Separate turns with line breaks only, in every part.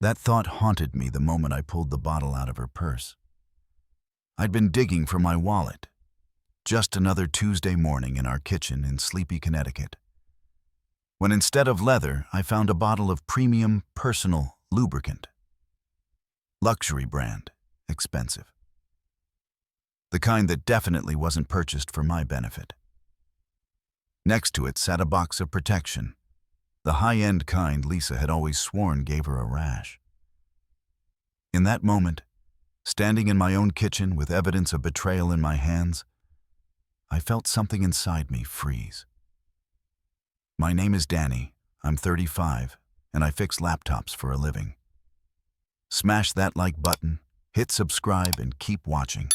That thought haunted me the moment I pulled the bottle out of her purse. I'd been digging for my wallet. Just another Tuesday morning in our kitchen in sleepy Connecticut, when instead of leather, I found a bottle of premium personal lubricant. Luxury brand, expensive. The kind that definitely wasn't purchased for my benefit. Next to it sat a box of protection, the high-end kind Lisa had always sworn gave her a rash. In that moment, standing in my own kitchen with evidence of betrayal in my hands, I felt something inside me freeze. My name is Danny, I'm 35, and I fix laptops for a living. Smash that like button, hit subscribe, and keep watching,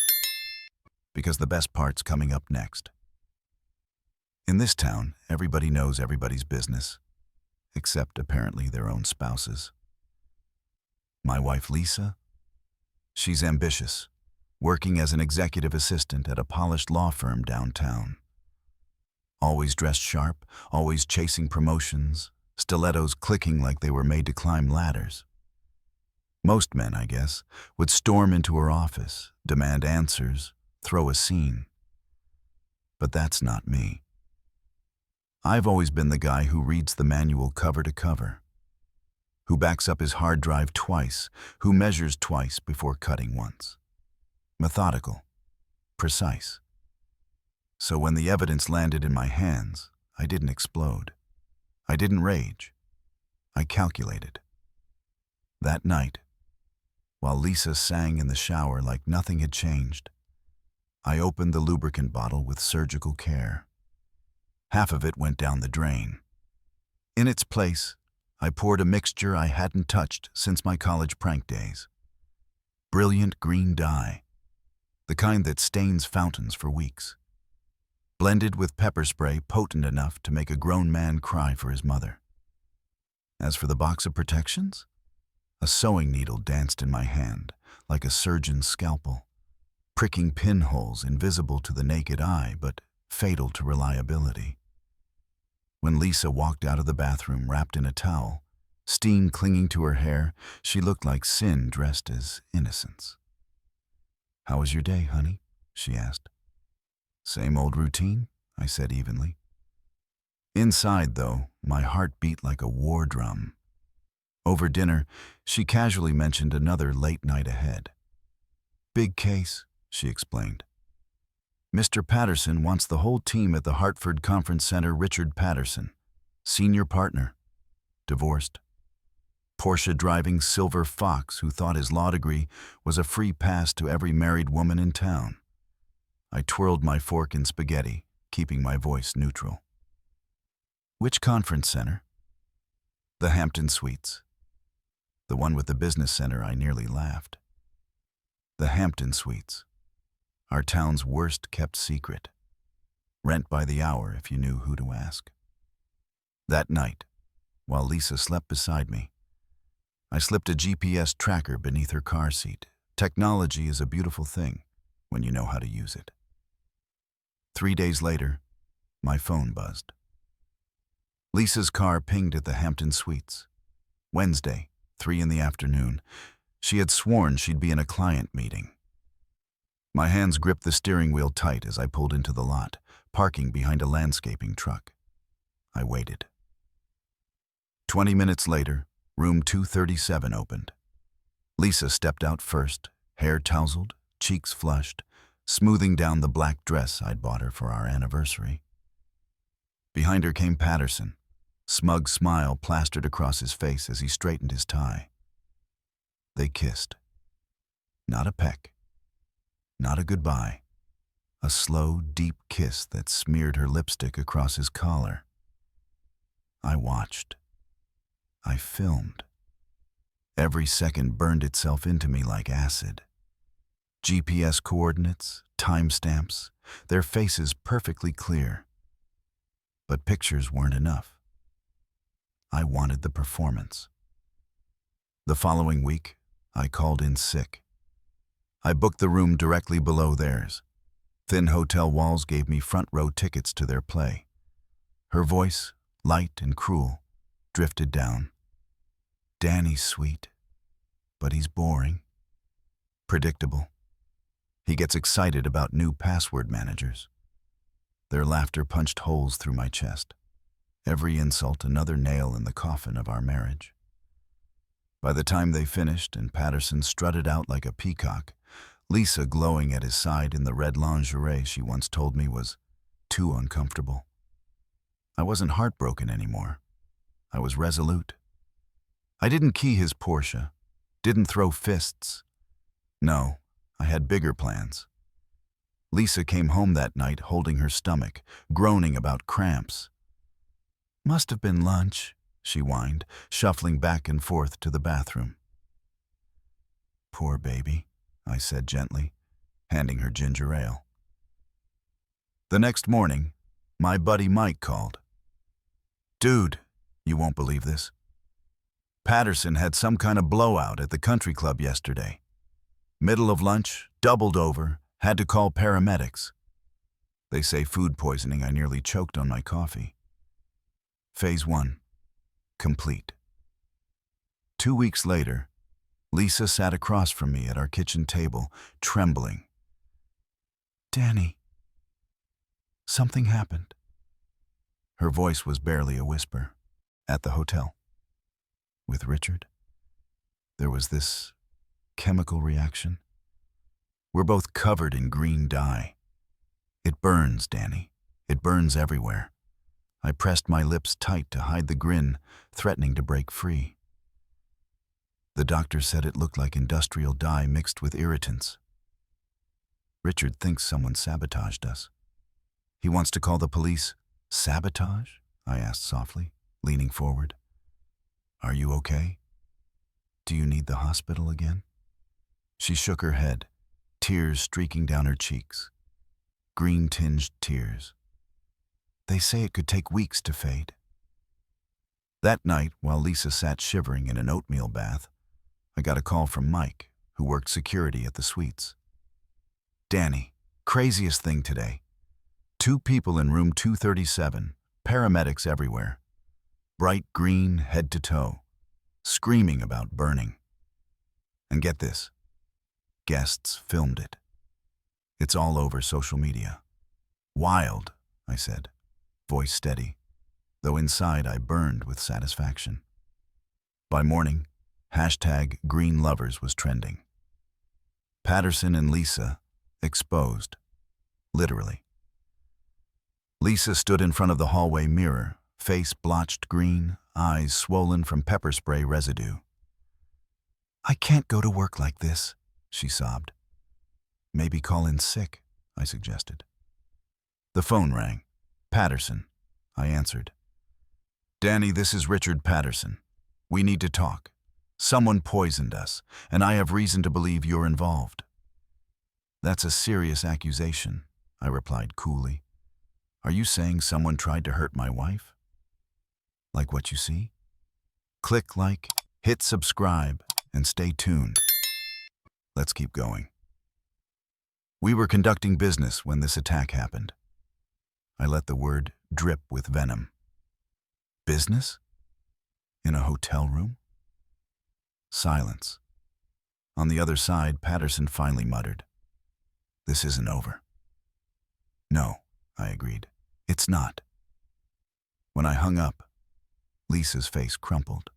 because the best part's coming up next. In this town, everybody knows everybody's business, except apparently their own spouses. My wife Lisa, she's ambitious, working as an executive assistant at a polished law firm downtown. Always dressed sharp, always chasing promotions, stilettos clicking like they were made to climb ladders. Most men, I guess, would storm into her office, demand answers, throw a scene. But that's not me. I've always been the guy who reads the manual cover to cover, who backs up his hard drive twice, who measures twice before cutting once. Methodical, precise. So when the evidence landed in my hands, I didn't explode. I didn't rage. I calculated. That night, while Lisa sang in the shower like nothing had changed, I opened the lubricant bottle with surgical care. Half of it went down the drain. In its place, I poured a mixture I hadn't touched since my college prank days. Brilliant green dye, the kind that stains fountains for weeks. Blended with pepper spray potent enough to make a grown man cry for his mother. As for the box of protections, a sewing needle danced in my hand like a surgeon's scalpel, pricking pinholes invisible to the naked eye but fatal to reliability. When Lisa walked out of the bathroom wrapped in a towel, steam clinging to her hair, she looked like sin dressed as innocence. "How was your day, honey?" she asked. "Same old routine," I said evenly. Inside, though, my heart beat like a war drum. Over dinner, she casually mentioned another late night ahead. "Big case," she explained. "Mr. Patterson wants the whole team at the Hartford Conference Center. Richard Patterson, senior partner, divorced, Porsche-driving silver fox who thought his law degree was a free pass to every married woman in town." I twirled my fork in spaghetti, keeping my voice neutral. "Which conference center?" "The Hampton Suites." The one with the business center, I nearly laughed. The Hampton Suites, our town's worst-kept secret. Rent by the hour if you knew who to ask. That night, while Lisa slept beside me, I slipped a GPS tracker beneath her car seat. Technology is a beautiful thing when you know how to use it. 3 days later, my phone buzzed. Lisa's car pinged at the Hampton Suites. Wednesday, 3 in the afternoon. She had sworn she'd be in a client meeting. My hands gripped the steering wheel tight as I pulled into the lot, parking behind a landscaping truck. I waited. 20 minutes later, room 237 opened. Lisa stepped out first, hair tousled, cheeks flushed, smoothing down the black dress I'd bought her for our anniversary. Behind her came Patterson, smug smile plastered across his face as he straightened his tie. They kissed. Not a peck. Not a goodbye. A slow, deep kiss that smeared her lipstick across his collar. I watched. I filmed. Every second burned itself into me like acid. GPS coordinates, timestamps, their faces perfectly clear. But pictures weren't enough. I wanted the performance. The following week, I called in sick. I booked the room directly below theirs. Thin hotel walls gave me front row tickets to their play. Her voice, light and cruel, drifted down. "Danny, sweet, But he's boring, predictable. He gets excited about new password managers. Their laughter punched holes through my chest. Every insult another nail in the coffin of our marriage. By the time they finished and Patterson strutted out like a peacock, Lisa glowing at his side in the red lingerie she once told me was too uncomfortable. I wasn't heartbroken anymore. I was resolute. I didn't key his Porsche, didn't throw fists. No, I had bigger plans. Lisa came home that night holding her stomach, groaning about cramps. "Must have been lunch," she whined, shuffling back and forth to the bathroom. "Poor baby," I said gently, handing her ginger ale. The next morning, my buddy Mike called. "Dude, you won't believe this. Patterson had some kind of blowout at the country club yesterday. Middle of lunch, doubled over, had to call paramedics. They say food poisoning. I nearly choked on my coffee. Phase 1. Complete." 2 weeks later, Lisa sat across from me at our kitchen table, trembling. "Danny, something happened." Her voice was barely a whisper. "At the hotel. With Richard. There was this chemical reaction. We're both covered in green dye. It burns, Danny. It burns everywhere." I pressed my lips tight to hide the grin, threatening to break free. "The doctor said it looked like industrial dye mixed with irritants. Richard thinks someone sabotaged us. He wants to call the police." "Sabotage?" I asked softly, leaning forward. "Are you okay? Do you need the hospital again?" She shook her head, tears streaking down her cheeks. Green-tinged tears. "They say it could take weeks to fade." That night, while Lisa sat shivering in an oatmeal bath, I got a call from Mike, who worked security at the suites. "Danny, craziest thing today. 2 people in room 237, paramedics everywhere. Bright green head to toe, screaming about burning. And get this, guests filmed it. It's all over social media." "Wild," I said, voice steady, though inside I burned with satisfaction. By morning, #GreenLovers was trending. Patterson and Lisa exposed, literally. Lisa stood in front of the hallway mirror, face blotched green, eyes swollen from pepper spray residue. "I can't go to work like this," she sobbed. "Maybe call in sick," I suggested. The phone rang. "Patterson," I answered. "Danny, this is Richard Patterson. We need to talk. Someone poisoned us, and I have reason to believe you're involved." "That's a serious accusation," I replied coolly. "Are you saying someone tried to hurt my wife? Like what you see? Click like, hit subscribe, and stay tuned. Let's keep going." We were conducting business when this attack happened. I let the word drip with venom. "Business? In a hotel room?" Silence. On the other side, Patterson finally muttered, "This isn't over." "No," I agreed. "It's not." When I hung up, Lisa's face crumpled.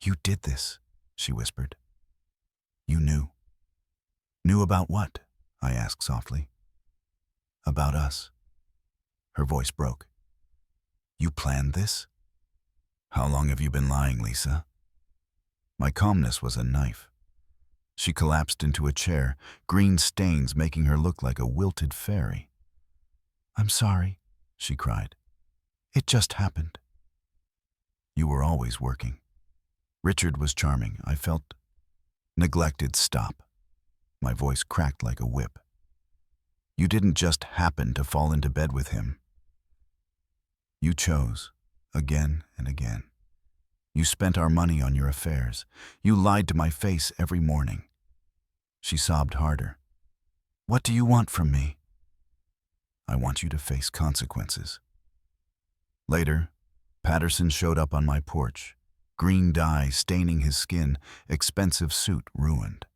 "You did this," she whispered. "You knew." "Knew about what?" I asked softly. "About us." Her voice broke. "You planned this? How long have you been lying, Lisa?" My calmness was a knife. She collapsed into a chair, green stains making her look like a wilted fairy. "I'm sorry," she cried. "It just happened." "You were always working." Richard was charming. I felt neglected. "Stop." My voice cracked like a whip. "You didn't just happen to fall into bed with him. You chose, again and again. You spent our money on your affairs. You lied to my face every morning." She sobbed harder. "What do you want from me?" "I want you to face consequences." Later, Patterson showed up on my porch, green dye staining his skin, expensive suit ruined.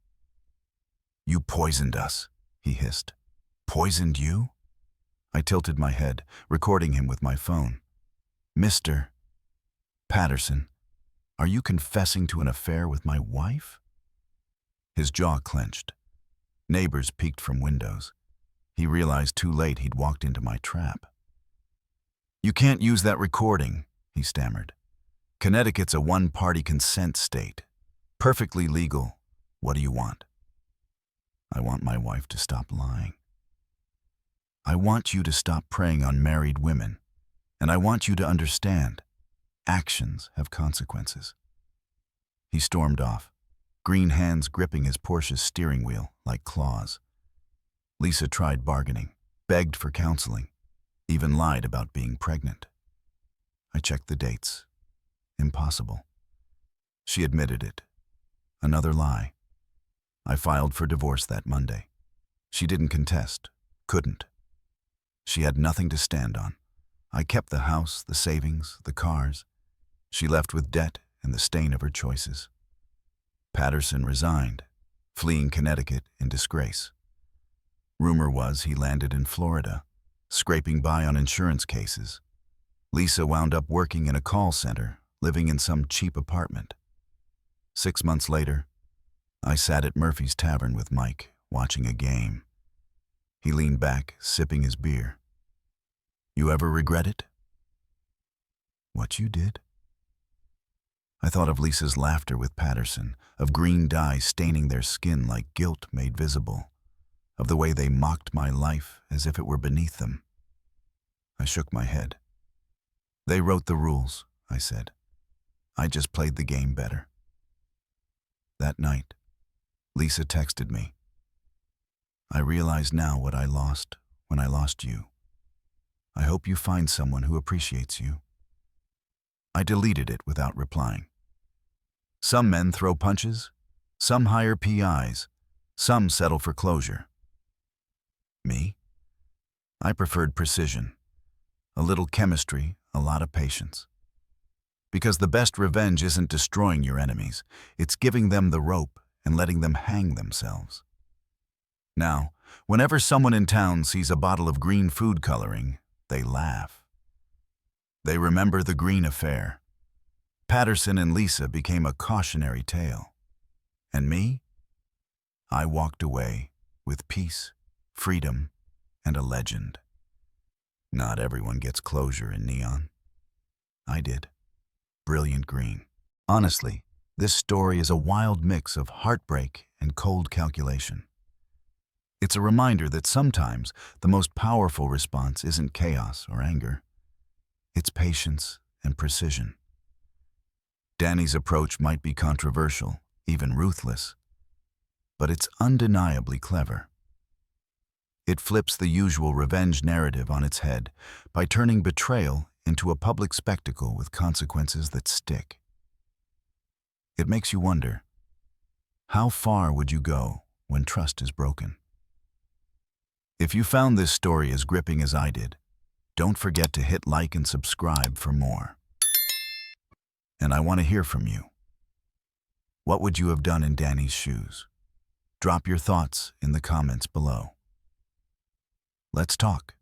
"You poisoned us," he hissed. "Poisoned you?" I tilted my head, recording him with my phone. "Mr. Patterson, are you confessing to an affair with my wife?" His jaw clenched. Neighbors peeked from windows. He realized too late he'd walked into my trap. "You can't use that recording," he stammered. "Connecticut's a one-party consent state. Perfectly legal. What do you want?" "I want my wife to stop lying. I want you to stop preying on married women. And I want you to understand, actions have consequences." He stormed off, green hands gripping his Porsche's steering wheel like claws. Lisa tried bargaining, begged for counseling, even lied about being pregnant. I checked the dates. Impossible. She admitted it. Another lie. I filed for divorce that Monday. She didn't contest, couldn't. She had nothing to stand on. I kept the house, the savings, the cars. She left with debt and the stain of her choices. Patterson resigned, fleeing Connecticut in disgrace. Rumor was he landed in Florida, scraping by on insurance cases. Lisa wound up working in a call center, living in some cheap apartment. 6 months later, I sat at Murphy's Tavern with Mike, watching a game. He leaned back, sipping his beer. "You ever regret it?" "What you did?" I thought of Lisa's laughter with Patterson, of green dye staining their skin like guilt made visible, of the way they mocked my life as if it were beneath them. I shook my head. "They wrote the rules," I said. "I just played the game better." That night, Lisa texted me. "I realize now what I lost when I lost you. I hope you find someone who appreciates you." I deleted it without replying. Some men throw punches, some hire PIs, some settle for closure. Me? I preferred precision. A little chemistry, a lot of patience. Because the best revenge isn't destroying your enemies, it's giving them the rope and letting them hang themselves. Now, whenever someone in town sees a bottle of green food coloring, they laugh. They remember the Green Affair. Patterson and Lisa became a cautionary tale. And me? I walked away with peace, freedom, and a legend. Not everyone gets closure in neon. I did. Brilliant green. Honestly, this story is a wild mix of heartbreak and cold calculation. It's a reminder that sometimes the most powerful response isn't chaos or anger. It's patience and precision. Danny's approach might be controversial, even ruthless, but it's undeniably clever. It flips the usual revenge narrative on its head by turning betrayal into a public spectacle with consequences that stick. It makes you wonder, how far would you go when trust is broken? If you found this story as gripping as I did, don't forget to hit like and subscribe for more. And I want to hear from you. What would you have done in Danny's shoes? Drop your thoughts in the comments below. Let's talk.